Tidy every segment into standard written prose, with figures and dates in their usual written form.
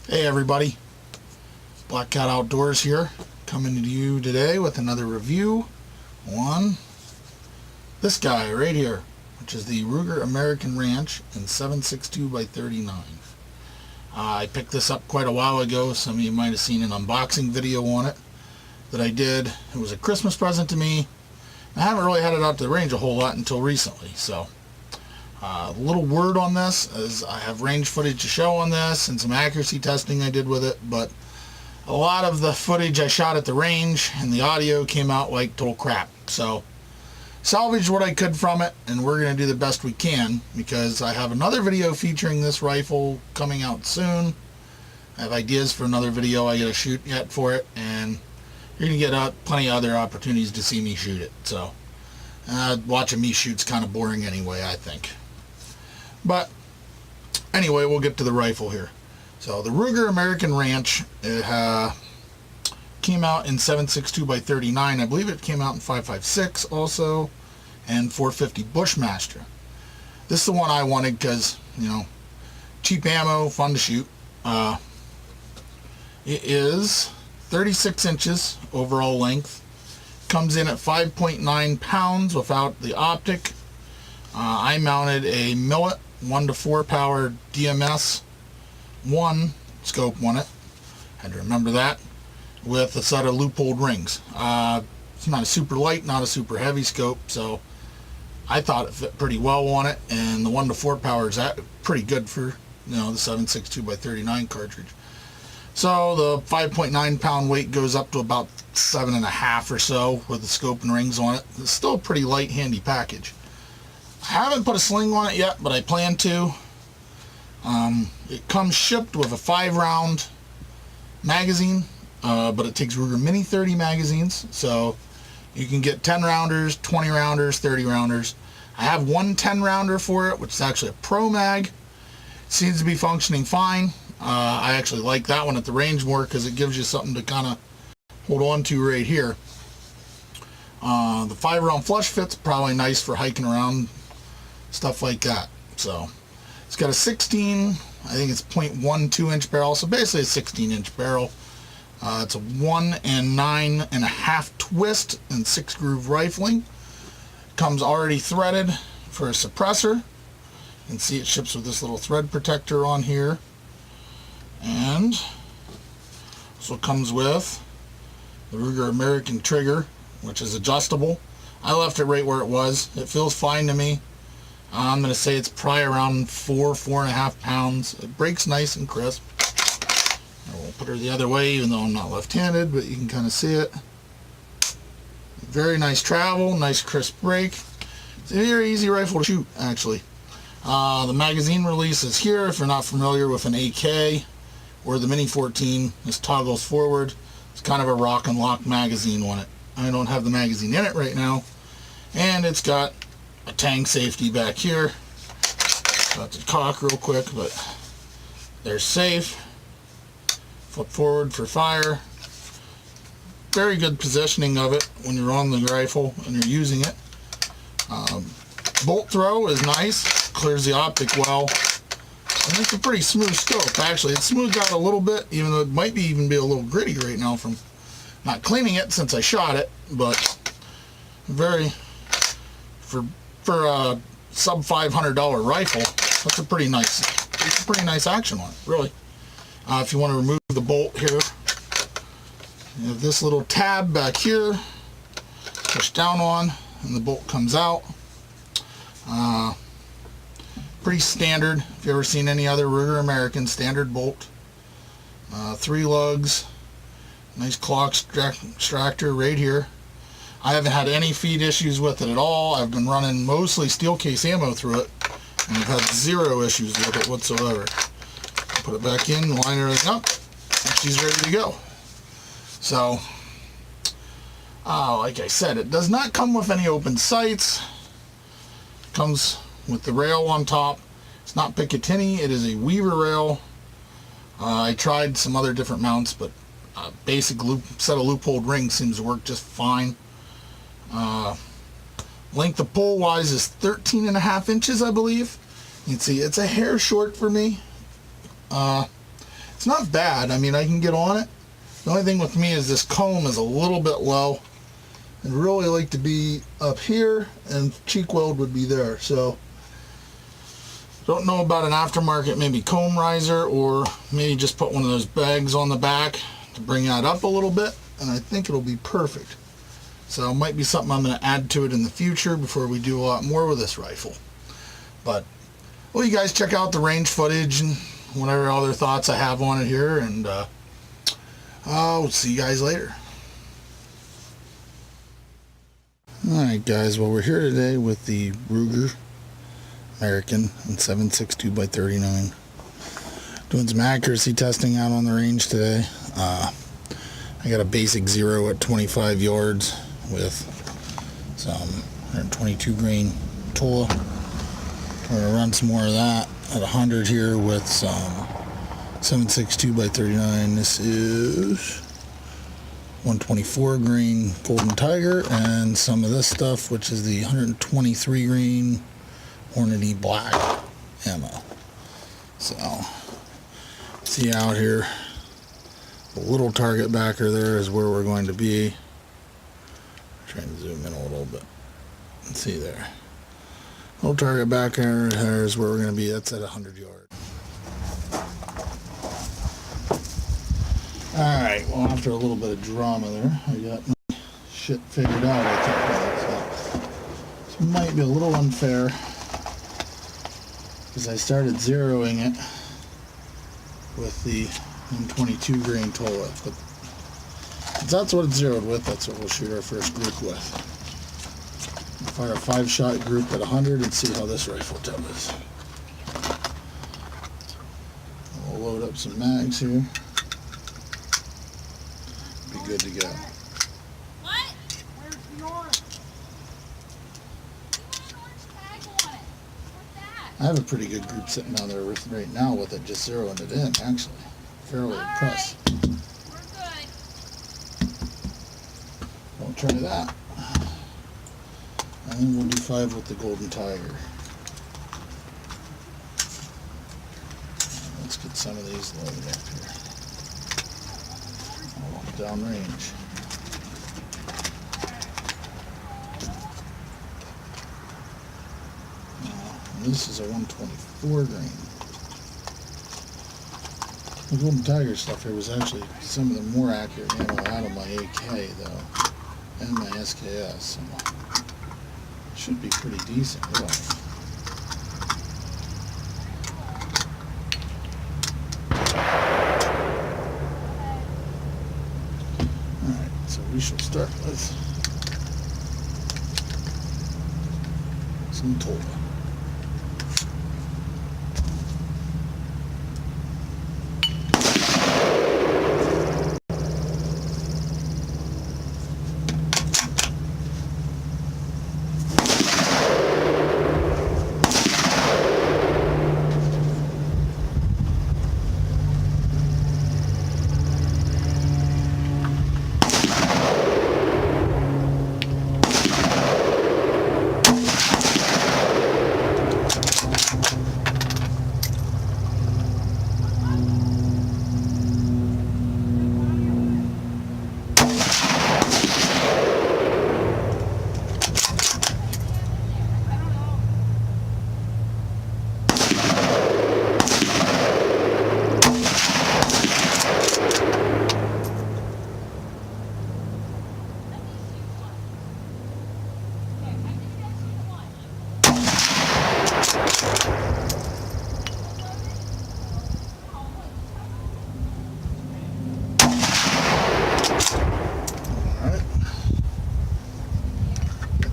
Hey everybody, Black Cat Outdoors here, coming to you today with another review on this guy right here, which is the Ruger American Ranch in 7.62 by 39. I picked this up quite a while ago. Some of you might have seen an unboxing video on it that I did. It was a Christmas present to me. I haven't really had it out to the range a whole lot until recently, so a little word on this is I have range footage to show on this and some accuracy testing I did with it, but a lot of the footage I shot at the range and the audio came out like total crap. So salvaged what I could from it, and we're going to do the best we can because I have another video featuring this rifle coming out soon. I have ideas for another video I got to shoot yet for it, and you're going to get plenty of other opportunities to see me shoot it. So watching me shoot's kind of boring anyway, I think. But anyway, we'll get to the rifle here. So the Ruger American Ranch, it came out in 7.62 by 39. I believe it came out in 5.56 also, and 450 Bushmaster. This is the one I wanted because, you know, cheap ammo, fun to shoot. It is 36 inches overall length. Comes in at 5.9 pounds without the optic. I mounted a Millet 1-to-4 power DMS 1 scope on it. Had to remember that, with a set of loop-holed rings. It's not a super light, not a super heavy scope, so I thought it fit pretty well on it, and the 1-to-4 power is pretty good for, you know, the 7.62 by 39 cartridge. So the 5.9 pound weight goes up to about 7.5 or so with the scope and rings on it. It's still a pretty light, handy package. I haven't put a sling on it yet, but I plan to. It comes shipped with a 5-round magazine, but it takes Ruger Mini 30 magazines, so you can get 10 rounders, 20 rounders, 30 rounders. I have one 10 rounder for it, which is actually a Pro Mag. Seems to be functioning fine. I actually like that one at the range more because it gives you something to kind of hold on to right here. The 5-round flush fit's probably nice for hiking around, stuff like that. So it's got a 16, I think it's 0.12 inch barrel, so basically a 16-inch barrel. It's a 1 9.5 twist and 6 groove rifling. Comes already threaded for a suppressor. You can see it ships with this little thread protector on here. And also comes with the Ruger American trigger, which is adjustable. I left it right where it was. It feels fine to me. I'm going to say it's probably around 4.5 pounds. It breaks nice and crisp. I will put her the other way, even though I'm not left-handed, but you can kind of see it. Very nice travel, nice crisp break. It's a very easy rifle to shoot, actually. The magazine release is here if you're not familiar with an AK or the Mini 14. This toggles forward. It's kind of a rock and lock magazine on it. I don't have the magazine in it right now. And it's got a tang safety back here. Got to cock real quick, but they're safe. Flip forward for fire. Very good positioning of it when you're on the rifle and you're using it. Bolt throw is nice. Clears the optic well. And it's a pretty smooth scope, actually. It's smoothed out a little bit, even though it might even be a little gritty right now from not cleaning it since I shot it, but very, for a sub $500 rifle, that's a pretty nice action on it, really. If you want to remove the bolt here, you have this little tab back here, push down on, and the bolt comes out. Pretty standard. If you've ever seen any other Ruger American, standard bolt. 3 lugs. Nice clock extractor right here. I haven't had any feed issues with it at all. I've been running mostly steel case ammo through it, and I've had 0 issues with it whatsoever. Put it back in, line everything up, and she's ready to go. So, like I said, it does not come with any open sights. It comes with the rail on top. It's not Picatinny, it is a Weaver rail. I tried some other different mounts, but basic set of loop-holed rings seems to work just fine. Length of pull wise is 13.5 inches, I believe. You can see it's a hair short for me. It's not bad. I mean, I can get on it. The only thing with me is this comb is a little bit low. I'd really like to be up here, and cheek weld would be there. So, don't know about an aftermarket maybe comb riser, or maybe just put one of those bags on the back to bring that up a little bit, and I think it'll be perfect. So it might be something I'm going to add to it in the future before we do a lot more with this rifle. But, well, you guys check out the range footage and whatever other thoughts I have on it here, and I'll see you guys later. Alright guys, well, we're here today with the Ruger American in 7.62x39. Doing some accuracy testing out on the range today. I got a basic 0 at 25 yards with some 122 grain Tola. We're going to run some more of that at 100 here with some 7.62x39. This is 124 grain Golden Tiger, and some of this stuff, which is the 123 grain Hornady Black ammo. So, see out here, the little target backer there is where we're going to be. Trying to zoom in a little bit. Let's see there. Little target backer there is where we're going to be. That's at 100 yards. Alright, well, after a little bit of drama there, I got my shit figured out, I think. So, this might be a little unfair, because I started zeroing it with the 122 grain Tola, but if that's what it's zeroed with, that's what we'll shoot our first group with. Fire a 5-shot group at 100 and see how this rifle does. We'll load up some mags here. Be good to go. What? Where's the orange? I have a pretty good group sitting down there right now with it, just zeroing it in, actually. Fairly impressed. We're good. We'll try that. And then we'll do 5 with the Golden Tiger. Let's get some of these loaded up here. Downrange. This is a 124 grain. The Golden Tiger stuff here was actually some of the more accurate ammo out of my AK though, and my SKS. So it should be pretty decent, really. We shall start with some Tola.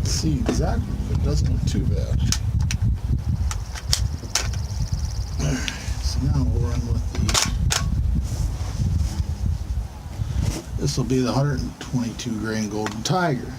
See exactly, but it doesn't look too bad. Alright, so now we'll run with this will be the 122 grain Golden Tiger.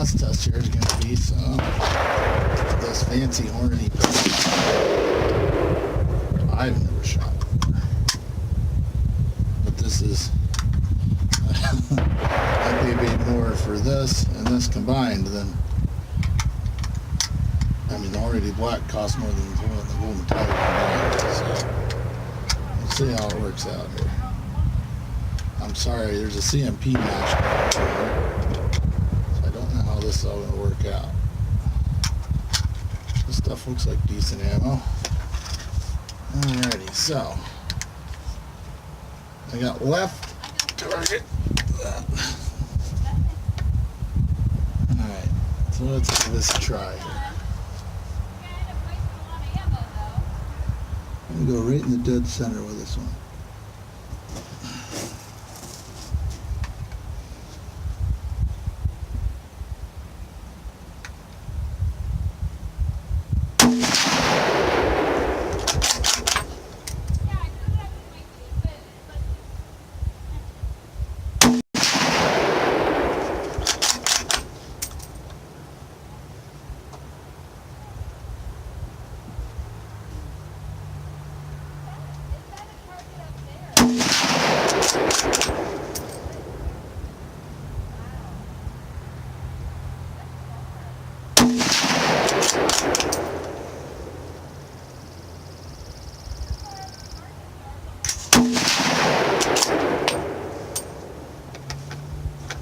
last test here is going to be some this fancy Hornady pistol. I've never shot, but this is I'd be paid more for this and this combined than, I mean, the Hornady Black costs more than the Golden Tiger combined. So let's see how it works out here. I'm sorry, there's a CMP match going on here, so I don't know how this is all going to work out. This stuff looks like decent ammo. Alrighty, so I got left target. Alright, so let's give this a try here. I'm going to go right in the dead center with this one.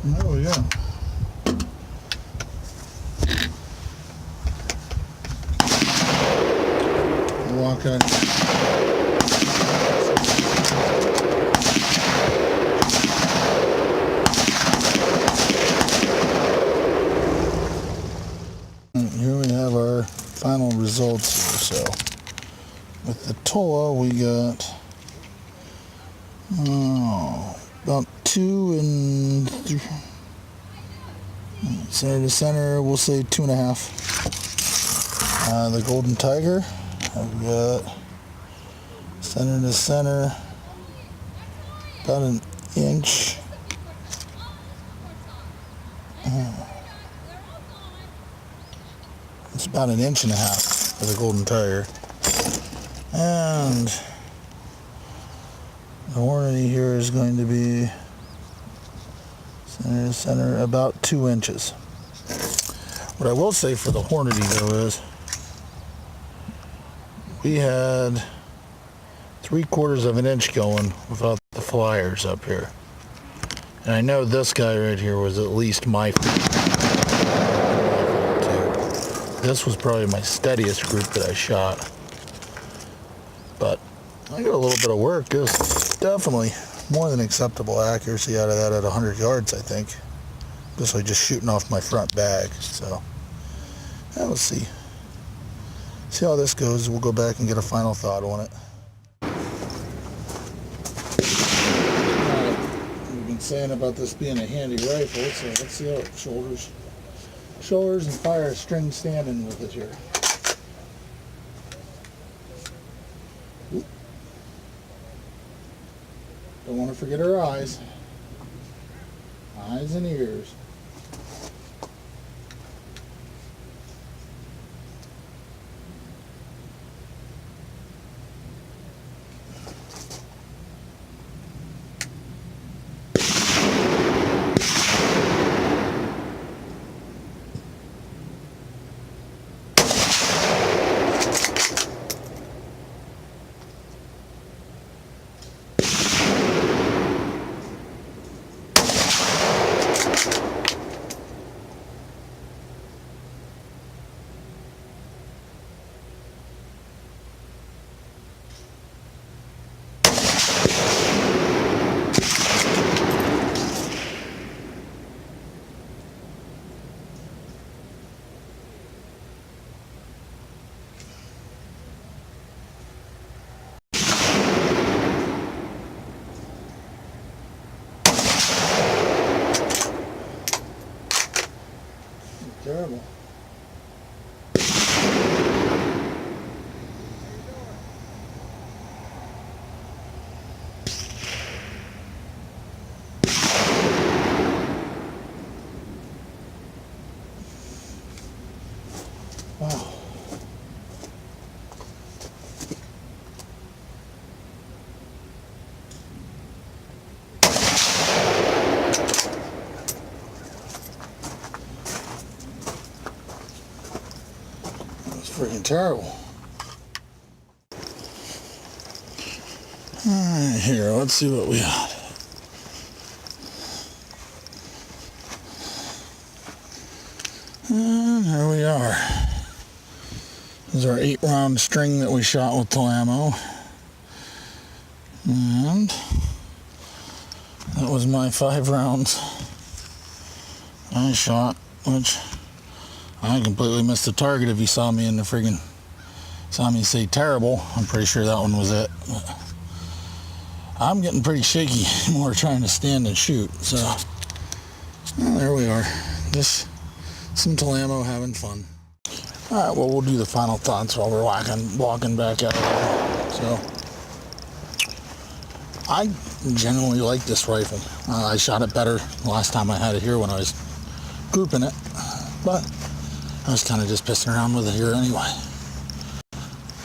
There we go. Walk out. Here we have our final results here. So with the Toa, we got about 2 and 3. Center to center, we'll say 2.5. The Golden Tiger, I've got center to center about an inch. It's about an inch and a half for the Golden Tiger. And the Hornady here is going to be center to center about 2 inches. What I will say for the Hornady though is we had 3/4 of an inch going without the flyers up here. And I know this guy right here was at least my This was probably my steadiest group that I shot. But I got a little bit of work. It was definitely more than acceptable accuracy out of that at 100 yards, I think. Basically just shooting off my front bag. So, yeah, we'll see. See how this goes. We'll go back and get a final thought on it. We've been saying about this being a handy rifle, so let's see how it shoulders and fire a string standing with it here. Oop. Don't want to forget our eyes. Eyes and ears. Terrible. freaking terrible. Alright, here, let's see what we got. And there we are. This is our 8-round string that we shot with Telamo. And that was my 5 rounds I shot, which I completely missed the target. If you saw me in the friggin' saw me say terrible, I'm pretty sure that one was it. But I'm getting pretty shaky more trying to stand and shoot. So well, there we are. Just some Telamo having fun. Alright, well, we'll do the final thoughts while we're walking back out there. So I generally like this rifle. I shot it better last time I had it here when I was grouping it, but I was kind of just pissing around with it here anyway.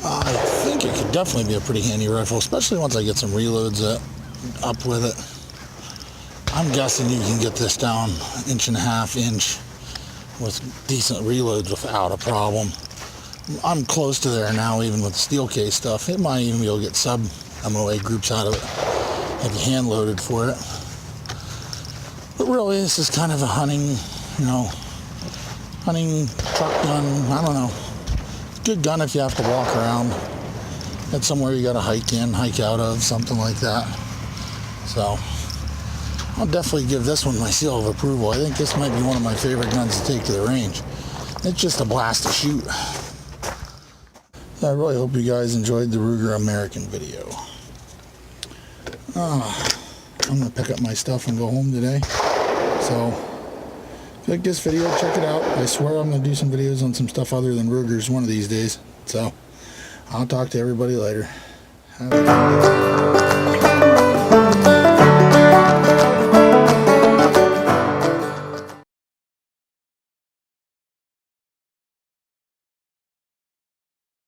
I think it could definitely be a pretty handy rifle, especially once I get some reloads up with it. I'm guessing you can get this down 1.5 inch with decent reloads without a problem. I'm close to there now, even with the steel case stuff. It might even be able to get sub MOA groups out of it if you hand loaded for it. But really, this is kind of a hunting, hunting truck gun. I don't know. Good gun if you have to walk around. It's somewhere you got to hike out of, something like that. So I'll definitely give this one my seal of approval. I think this might be one of my favorite guns to take to the range. It's just a blast to shoot. I really hope you guys enjoyed the Ruger American video. I'm going to pick up my stuff and go home today. So if you like this video, check it out. I swear I'm going to do some videos on some stuff other than Rugers one of these days. So I'll talk to everybody later. Have a good day.